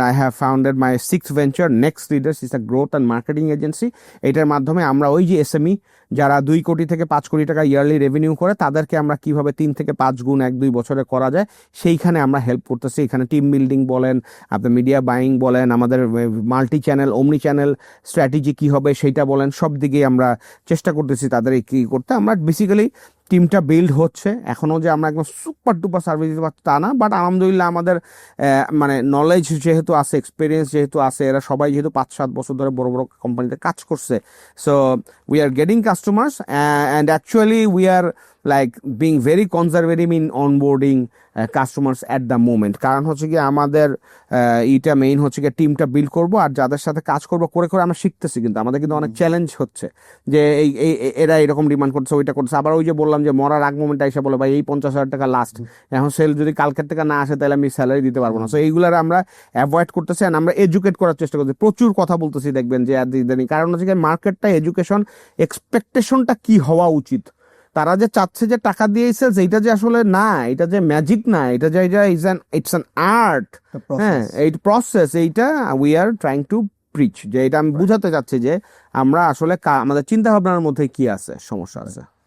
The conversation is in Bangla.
I have founded my sixth venture, Next Leaders. It's a growth and marketing agency. এটার মাধ্যমে আমরা ওই যে এসএমই যারা 2 কোটি থেকে 5 কোটি টাকা ইয়ারলি রেভিনিউ করে তাদেরকে আমরা কিভাবে 3 থেকে 5 গুণ 1-2 বছরে করা যায় সেইখানে আমরা হেল্প করতেছি। এখানে টিম বিল্ডিং বলেন, আপনার মিডিয়া বাইং বলেন, আমাদের multi channel omni channel strategy কি হবে সেইটা বলেন, সব দিকেই আমরা চেষ্টা করতেছি তাদের কি করতে। আমরা বেসিক্যালি টিমটা বিল্ড হচ্ছে, এখনও যে আমরা একদম সুপার টুপার সার্ভিস দিতে পারছি তা না, বাট আলহামদুলিল্লাহ আমাদের মানে নলেজ যেহেতু আছে, এক্সপিরিয়েন্স যেহেতু আছে, এরা সবাই যেহেতু 5-7 বছর ধরে বড় বড় কোম্পানিতে কাজ করছে, so we are getting customers and actually we are like being very conservative in onboarding customers at the moment. কারণ হচ্ছে কি আমাদের এইটা মেইন হচ্ছে কি টিমটা বিল্ড করবো আর যাদের সাথে কাজ করবো করে করে আমরা শিখতেছি, কিন্তু আমাদের কিন্তু অনেক চ্যালেঞ্জ হচ্ছে যে এরা এরকম ডিমান্ড করছে, ওইটা করছে। আবার ওই যে বললাম যে মরার আগ মোমেন্টে এসে বলে ভাই এই 50,000 টাকা লাস্ট, এখন সেল যদি কালকের টাকা না আসে তাহলে আমি স্যালারি দিতে পারবো না। সো এইগুলার আমরা অ্যাভয়েড করতেছি আর আমরা এডুকেট করার চেষ্টা করছি, প্রচুর কথা বলতেছি দেখবেন যে ইদানিং। কারণ হচ্ছে কি মার্কেটটা এডুকেশন এক্সপেকটেশনটা কি হওয়া উচিত, তারা যে চাচ্ছে যে টাকা দিয়ে সেলস, এইটা যে আসলে না, এটা যে ম্যাজিক না, এটা যে ইটস অ্যান আর্ট, হ্যাঁ এই প্রসেস, এইটা we are trying to preach, যে এটা আমি বুঝাতে চাচ্ছি যে আমরা আসলে আমাদের চিন্তা ভাবনার মধ্যে কি আছে, সমস্যা আছে।